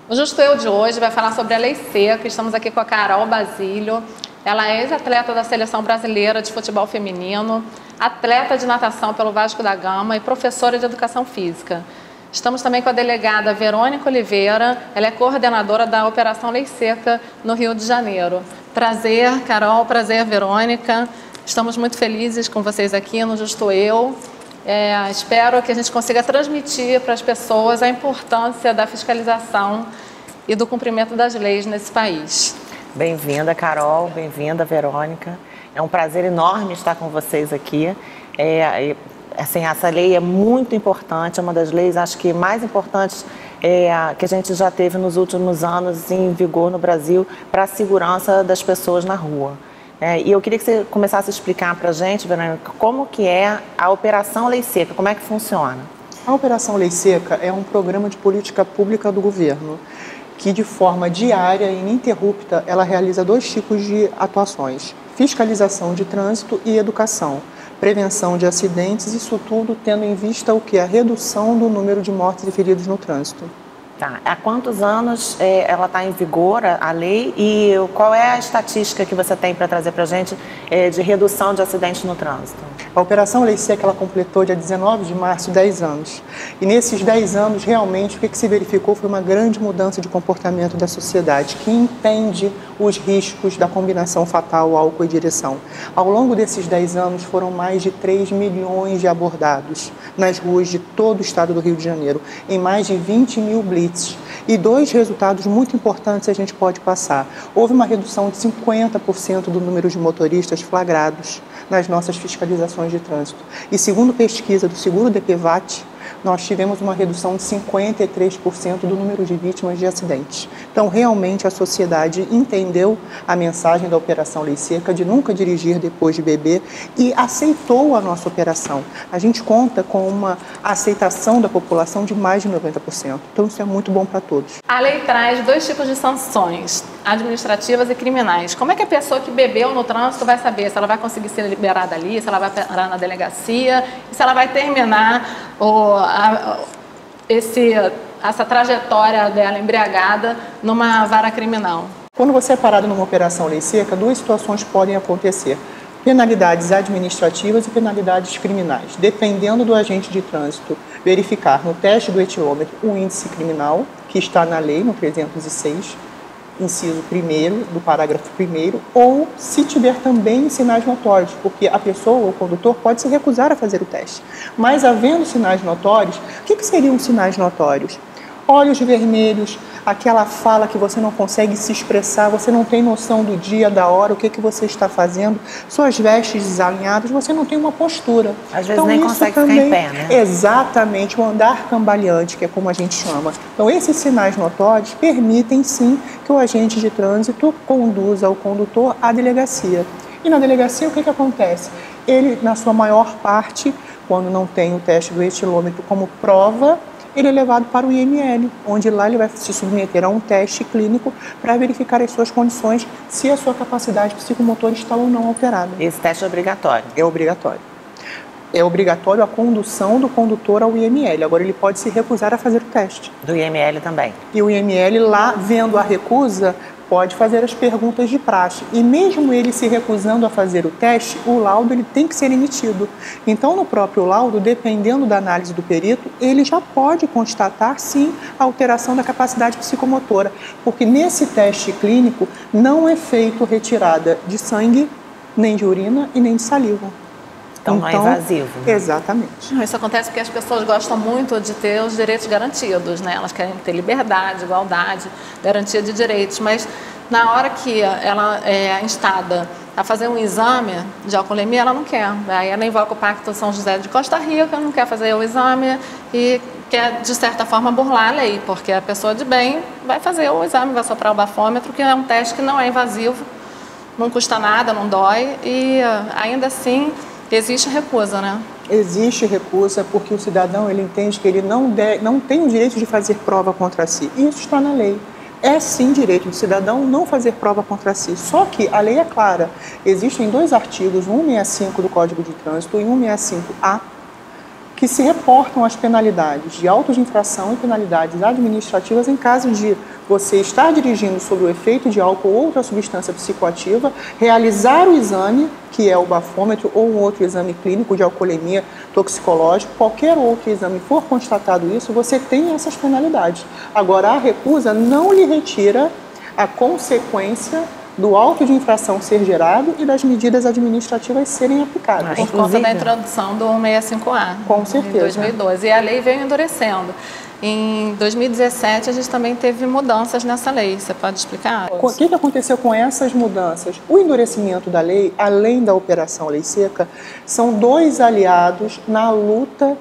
O Justo Eu de hoje vai falar sobre a lei seca. Estamos aqui com a Carol Basílio. Ela é ex-atleta da Seleção Brasileira de Futebol Feminino, atleta de natação pelo Vasco da Gama e professora de Educação Física. Estamos também com a delegada Verônica Oliveira. Ela é coordenadora da Operação Lei Seca no Rio de Janeiro. Prazer, Carol. Prazer, Verônica. Estamos muito felizes com vocês aqui no Justo Eu. Espero que a gente consiga transmitir para as pessoas a importância da fiscalização e do cumprimento das leis nesse país. Bem-vinda, Carol. Bem-vinda, Verônica. É um prazer enorme estar com vocês aqui. Essa lei é muito importante, é uma das leis, acho que mais importantes que a gente já teve nos últimos anos em vigor no Brasil para a segurança das pessoas na rua. E eu queria que você começasse a explicar para a gente, Verônica, como que é a Operação Lei Seca, como é que funciona? A Operação Lei Seca é um programa de política pública do governo, que de forma diária e ininterrupta ela realiza 2 tipos de atuações: fiscalização de trânsito e educação, prevenção de acidentes, isso tudo tendo em vista o que? A redução do número de mortes e feridos no trânsito. Tá. Há quantos anos ela está em vigor, a lei, e qual é a estatística que você tem para trazer para a gente de redução de acidentes no trânsito? A Operação Lei Seca ela completou dia 19 de março 10 anos. E nesses 10 anos, realmente, o que se verificou foi uma grande mudança de comportamento da sociedade, que entende os riscos da combinação fatal álcool e direção. Ao longo desses 10 anos, foram mais de 3 milhões de abordados nas ruas de todo o estado do Rio de Janeiro, em mais de 20 mil blitz. E 2 resultados muito importantes a gente pode passar. Houve uma redução de 50% do número de motoristas flagrados nas nossas fiscalizações de trânsito. E segundo pesquisa do Seguro DPVAT, nós tivemos uma redução de 53% do número de vítimas de acidentes. Então, realmente, a sociedade entendeu a mensagem da Operação Lei Seca de nunca dirigir depois de beber e aceitou a nossa operação. A gente conta com uma aceitação da população de mais de 90%. Então, isso é muito bom para todos. A lei traz 2 tipos de sanções, administrativas e criminais. Como é que a pessoa que bebeu no trânsito vai saber se ela vai conseguir ser liberada ali, se ela vai parar na delegacia, se ela vai terminar essa trajetória dela embriagada numa vara criminal? Quando você é parado numa Operação Lei Seca, 2 situações podem acontecer: penalidades administrativas e penalidades criminais, dependendo do agente de trânsito verificar no teste do etilômetro o índice criminal, que está na lei, no 306, inciso 1º do parágrafo 1º, ou se tiver também sinais notórios, porque a pessoa ou o condutor pode se recusar a fazer o teste. Mas havendo sinais notórios, o que seriam sinais notórios? Olhos vermelhos, aquela fala que você não consegue se expressar, você não tem noção do dia, da hora, o que você está fazendo, suas vestes desalinhadas, você não tem uma postura. Às vezes nem consegue ficar em pé, né? Exatamente, o andar cambaleante, que é como a gente chama. Então, esses sinais notórios permitem, sim, que o agente de trânsito conduza o condutor à delegacia. E na delegacia, o que acontece? Ele, na sua maior parte, quando não tem o teste do etilômetro como prova, ele é levado para o IML, onde lá ele vai se submeter a um teste clínico para verificar as suas condições, se a sua capacidade psicomotora está ou não alterada. Esse teste é obrigatório? É obrigatório. É obrigatório a condução do condutor ao IML. Agora, ele pode se recusar a fazer o teste. Do IML também? E o IML, lá, vendo a recusa, pode fazer as perguntas de praxe. E mesmo ele se recusando a fazer o teste, o laudo ele tem que ser emitido. Então, no próprio laudo, dependendo da análise do perito, ele já pode constatar, sim, a alteração da capacidade psicomotora. Porque nesse teste clínico não é feito retirada de sangue, nem de urina e nem de saliva. Então, não é invasivo. Né? Exatamente. Isso acontece porque as pessoas gostam muito de ter os direitos garantidos, né? Elas querem ter liberdade, igualdade, garantia de direitos, mas na hora que ela é instada a fazer um exame de alcoolemia, ela não quer. Aí ela invoca o Pacto São José de Costa Rica, não quer fazer o exame e quer, de certa forma, burlar a lei, porque a pessoa de bem vai fazer o exame, vai soprar o bafômetro, que é um teste que não é invasivo, não custa nada, não dói e ainda assim existe recusa, né? Existe recusa porque o cidadão ele entende que ele não tem o direito de fazer prova contra si. E isso está na lei. É sim direito do cidadão não fazer prova contra si. Só que a lei é clara. Existem 2 artigos, 165 do Código de Trânsito e 165A, que se reportam as penalidades de autos de infração e penalidades administrativas em caso de você estar dirigindo sob o efeito de álcool ou outra substância psicoativa, realizar o exame, que é o bafômetro ou um outro exame clínico de alcoolemia toxicológico, qualquer outro exame for constatado isso, você tem essas penalidades. Agora, a recusa não lhe retira a consequência do auto de infração ser gerado e das medidas administrativas serem aplicadas. Por conta da introdução do 165A. Com certeza. Em 2012. E a lei veio endurecendo. Em 2017, a gente também teve mudanças nessa lei. Você pode explicar? O que aconteceu com essas mudanças? O endurecimento da lei, além da Operação Lei Seca, são dois aliados na luta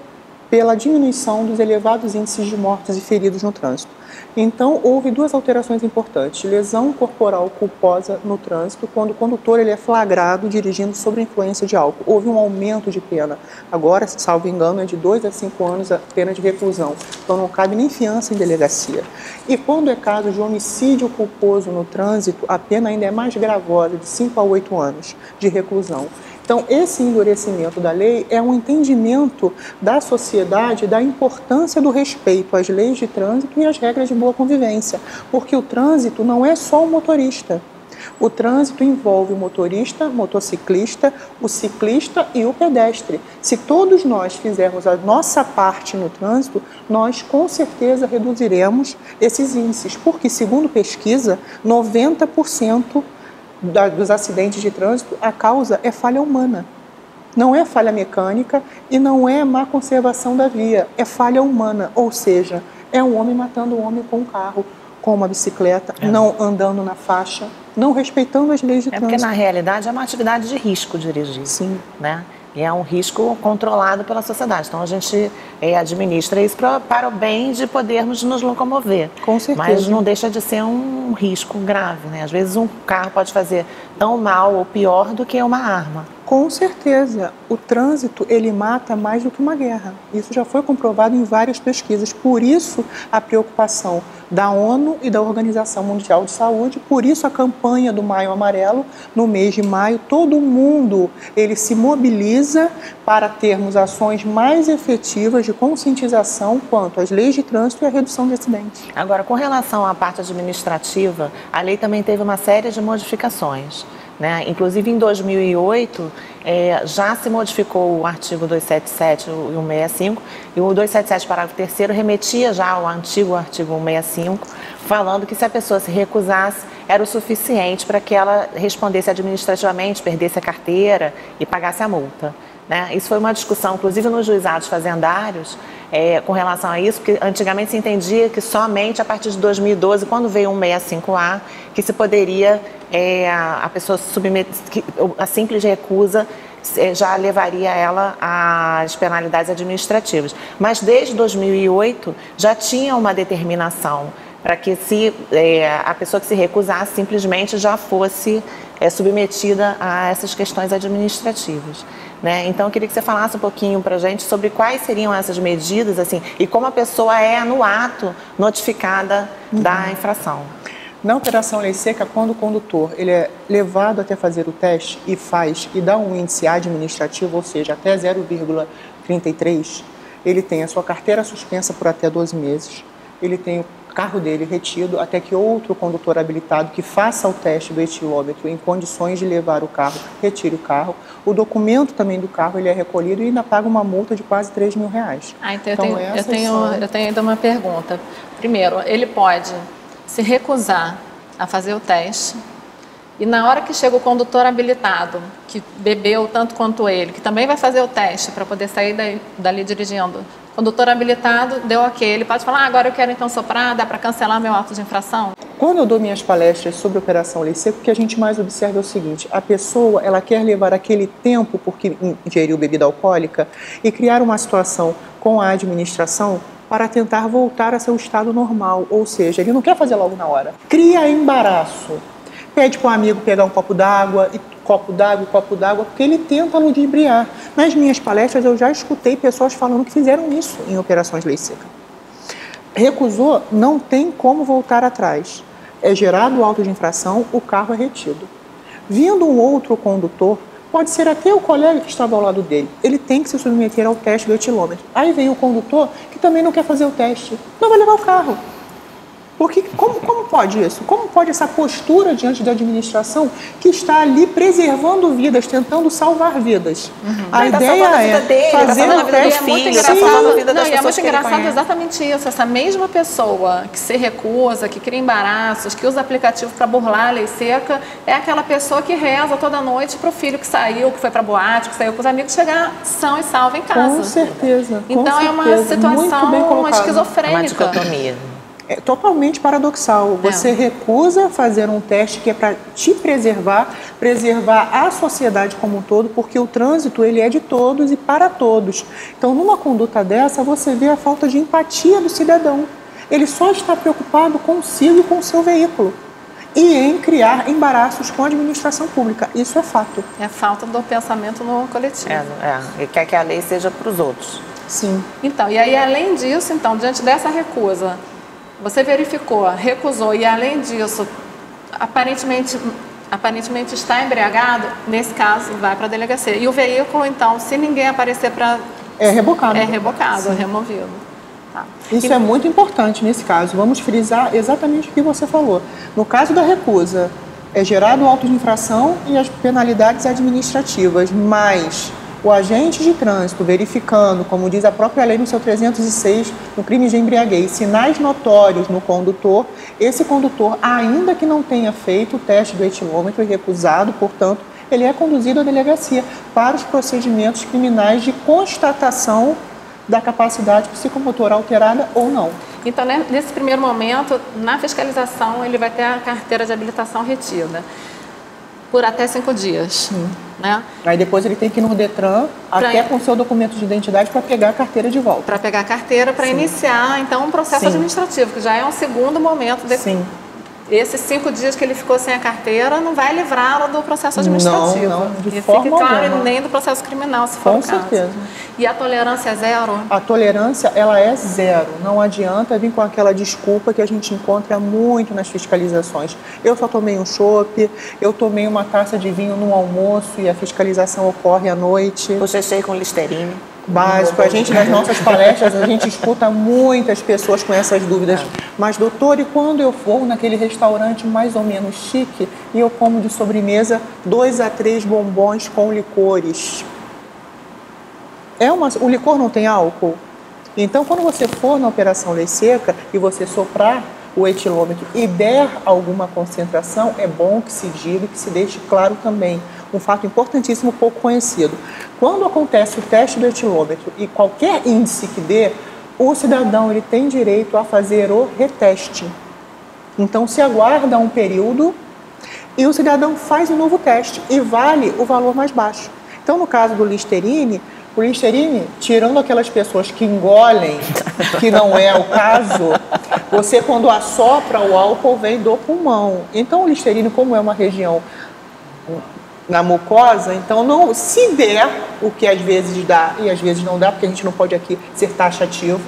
pela diminuição dos elevados índices de mortos e feridos no trânsito. Então, houve duas alterações importantes. Lesão corporal culposa no trânsito, quando o condutor ele é flagrado dirigindo sob influência de álcool. Houve um aumento de pena. Agora, salvo engano, é de 2 a 5 anos a pena de reclusão. Então, não cabe nem fiança em delegacia. E quando é caso de homicídio culposo no trânsito, a pena ainda é mais gravosa, de 5 a 8 anos de reclusão. Então, esse endurecimento da lei é um entendimento da sociedade da importância do respeito às leis de trânsito e às regras de boa convivência, porque o trânsito não é só o motorista. O trânsito envolve o motorista, motociclista, o ciclista e o pedestre. Se todos nós fizermos a nossa parte no trânsito, nós com certeza reduziremos esses índices, porque, segundo pesquisa, 90% dos acidentes de trânsito, a causa é falha humana. Não é falha mecânica e não é má conservação da via, é falha humana, ou seja, é um homem matando um homem com um carro, com uma bicicleta, não andando na faixa, não respeitando as leis de trânsito. Porque na realidade é uma atividade de risco dirigir. Sim. Né? E é um risco controlado pela sociedade. Então, a gente administra isso para o bem de podermos nos locomover. Com certeza. Mas não deixa de ser um risco grave, né? Às vezes, um carro pode fazer tão mal ou pior do que uma arma. Com certeza. O trânsito, ele mata mais do que uma guerra. Isso já foi comprovado em várias pesquisas. Por isso, a preocupação da ONU e da Organização Mundial de Saúde, por isso a campanha do Maio Amarelo, no mês de maio, todo mundo ele se mobiliza para termos ações mais efetivas de conscientização quanto às leis de trânsito e à redução de acidentes. Agora, com relação à parte administrativa, a lei também teve uma série de modificações. Né? Inclusive, em 2008, já se modificou o artigo 277 e o 165, e o 277, parágrafo 3º, remetia já ao antigo artigo 165, falando que se a pessoa se recusasse, era o suficiente para que ela respondesse administrativamente, perdesse a carteira e pagasse a multa. Né? Isso foi uma discussão, inclusive nos juizados fazendários, com relação a isso, porque antigamente se entendia que somente a partir de 2012, quando veio o 165A, que se poderia, a pessoa se submeter, a simples recusa já levaria ela às penalidades administrativas. Mas desde 2008 já tinha uma determinação para que a pessoa que se recusasse simplesmente já fosse submetida a essas questões administrativas. Né? Então, eu queria que você falasse um pouquinho para a gente sobre quais seriam essas medidas assim, e como a pessoa é, no ato, notificada da infração. Na Operação Lei Seca, quando o condutor ele é levado até fazer o teste e dá um índice administrativo, ou seja, até 0,33, ele tem a sua carteira suspensa por até 12 meses, ele tem o carro dele retido até que outro condutor habilitado que faça o teste do etilômetro em condições de levar o carro, retire o carro. O documento também do carro ele é recolhido e ainda paga uma multa de quase R$3 mil. Então eu tenho ainda uma pergunta. Primeiro, ele pode se recusar a fazer o teste e na hora que chega o condutor habilitado, que bebeu tanto quanto ele, que também vai fazer o teste para poder sair dali dirigindo, condutor habilitado, deu ok, ele pode falar, agora eu quero então soprar, dá para cancelar meu auto de infração? Quando eu dou minhas palestras sobre a Operação Lei Seca, o que a gente mais observa é o seguinte, a pessoa ela quer levar aquele tempo porque ingeriu bebida alcoólica e criar uma situação com a administração para tentar voltar a seu estado normal, ou seja, ele não quer fazer logo na hora. Cria embaraço, pede para um amigo pegar um copo d'água, porque ele tenta ludibriar. Nas minhas palestras eu já escutei pessoas falando que fizeram isso em operações Lei Seca. Recusou, não tem como voltar atrás. É gerado o auto de infração, o carro é retido. Vindo um outro condutor pode ser até o colega que estava ao lado dele. Ele tem que se submeter ao teste do etilômetro. Aí vem o condutor que também não quer fazer o teste. Não vai levar o carro. Porque como pode isso? Como pode essa postura diante da administração que está ali preservando vidas, tentando salvar vidas? A ideia é fazer a vida dos filhos, está salvando a vida das pessoas. E é muito engraçado exatamente isso. Essa mesma pessoa que se recusa, que cria embaraços, que usa aplicativo para burlar a lei seca, é aquela pessoa que reza toda noite para o filho que saiu, que foi para boate, que saiu com os amigos, chegar são e salvo em casa. Com certeza. Então é uma situação esquizofrênica. Uma dicotomia. É totalmente paradoxal. Você recusa fazer um teste que é para te preservar a sociedade como um todo, porque o trânsito ele é de todos e para todos. Então, numa conduta dessa, você vê a falta de empatia do cidadão. Ele só está preocupado consigo e com o seu veículo. E em criar embaraços com a administração pública. Isso é fato. É a falta do pensamento no coletivo. Ele quer que a lei seja para os outros. Sim. Então, e aí, além disso, então, diante dessa recusa, você verificou, recusou e, além disso, aparentemente está embriagado, nesse caso, vai para a delegacia. E o veículo, então, se ninguém aparecer para... É rebocado. É rebocado, é removido. Tá. Isso é muito importante nesse caso. Vamos frisar exatamente o que você falou. No caso da recusa, é gerado o auto de infração e as penalidades administrativas, mas o agente de trânsito verificando, como diz a própria lei no seu 306, no crime de embriaguez, sinais notórios no condutor, esse condutor, ainda que não tenha feito o teste do etilômetro e recusado, portanto, ele é conduzido à delegacia para os procedimentos criminais de constatação da capacidade psicomotora alterada ou não. Então, né, nesse primeiro momento, na fiscalização, ele vai ter a carteira de habilitação retida por até 5 dias. Né? Aí depois ele tem que ir no Detran, até com o seu documento de identidade, para pegar a carteira de volta. Para pegar a carteira, para iniciar, então, um processo administrativo, que já é um segundo momento. Sim. Esses 5 dias que ele ficou sem a carteira não vai livrá-lo do processo administrativo. Não, de e forma fique claro, alguma. nem do processo criminal, se for o caso. Com certeza. E a tolerância é zero? A tolerância, ela é zero. Não adianta vir com aquela desculpa que a gente encontra muito nas fiscalizações. Eu só tomei um chopp, eu tomei uma taça de vinho no almoço e a fiscalização ocorre à noite. Bochechei com Listerine. Básico. A gente, nas nossas palestras, a gente escuta muitas pessoas com essas dúvidas. Mas, doutor, e quando eu vou naquele restaurante mais ou menos chique e eu como de sobremesa 2 a 3 bombons com licores? O licor não tem álcool? Então, quando você for na Operação Lei Seca e você soprar o etilômetro e der alguma concentração, é bom que se diga e que se deixe claro também. Um fato importantíssimo, pouco conhecido. Quando acontece o teste do etilômetro e qualquer índice que dê, o cidadão ele tem direito a fazer o reteste. Então, se aguarda um período e o cidadão faz um novo teste e vale o valor mais baixo. Então, no caso do Listerine, o Listerine, tirando aquelas pessoas que engolem, que não é o caso, você quando assopra o álcool vem do pulmão. Então, o Listerine, como é uma região na mucosa, então não, se der, o que às vezes dá e às vezes não dá, porque a gente não pode aqui ser taxativo,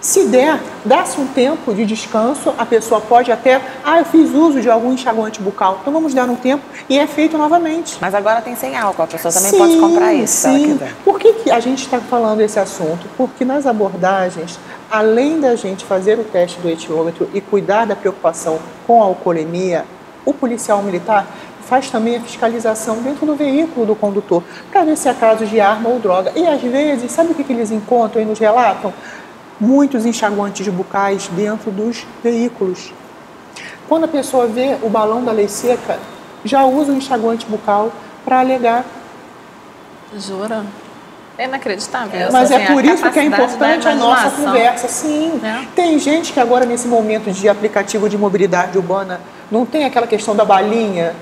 se der, dá-se um tempo de descanso, a pessoa pode até, eu fiz uso de algum enxaguante bucal, então vamos dar um tempo e é feito novamente. Mas agora tem sem álcool, a pessoa também pode comprar isso, se ela quiser. Por que a gente está falando esse assunto? Porque nas abordagens, além da gente fazer o teste do etilômetro e cuidar da preocupação com a alcoolemia, o policial militar faz também a fiscalização dentro do veículo do condutor, para ver se há casos de arma ou droga. E às vezes, sabe o que eles encontram e nos relatam? Muitos enxaguantes bucais dentro dos veículos. Quando a pessoa vê o balão da lei seca, já usa o enxaguante bucal para alegar. Jura? É inacreditável. Mas é por isso que é importante a nossa conversa. Sim. Tem gente que agora, nesse momento de aplicativo de mobilidade urbana, não tem aquela questão da balinha.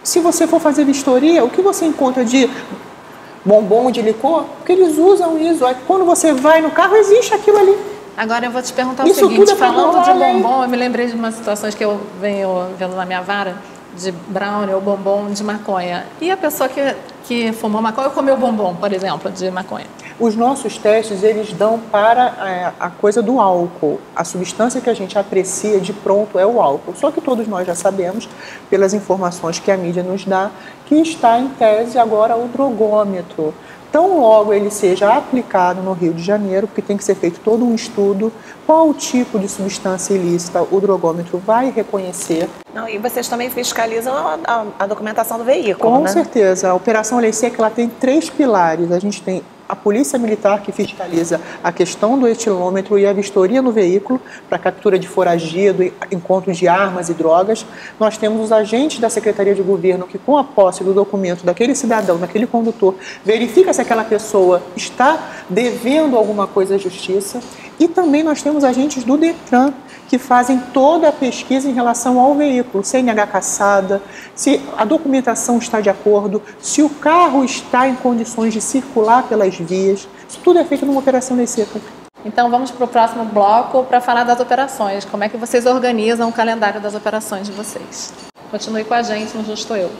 Se você for fazer vistoria, o que você encontra de bombom, de licor? Porque eles usam isso. Quando você vai no carro, existe aquilo ali. Agora eu vou te perguntar o seguinte, falando de bombom, eu me lembrei de umas situações que eu venho vendo na minha vara, de brownie ou bombom de maconha. E a pessoa que fumou maconha ou comeu bombom, por exemplo, de maconha? Os nossos testes, eles dão para a coisa do álcool. A substância que a gente aprecia de pronto é o álcool. Só que todos nós já sabemos, pelas informações que a mídia nos dá, que está em tese agora o drogômetro. Tão logo ele seja aplicado no Rio de Janeiro, porque tem que ser feito todo um estudo, qual tipo de substância ilícita o drogômetro vai reconhecer. Não, e vocês também fiscalizam a documentação do veículo, Com né? certeza. A Operação Lei Seca, ela tem 3 pilares. A gente tem a Polícia Militar, que fiscaliza a questão do etilômetro e a vistoria no veículo para captura de foragido, encontro de armas e drogas. Nós temos os agentes da Secretaria de Governo que, com a posse do documento daquele cidadão, daquele condutor, verifica se aquela pessoa está devendo alguma coisa à justiça. E também nós temos agentes do Detran, que fazem toda a pesquisa em relação ao veículo, CNH caçada, se a documentação está de acordo, se o carro está em condições de circular pelas vias. Isso tudo é feito numa Operação Lei Seca. Então vamos para o próximo bloco para falar das operações. Como é que vocês organizam o calendário das operações de vocês? Continue com a gente no Justo Eu.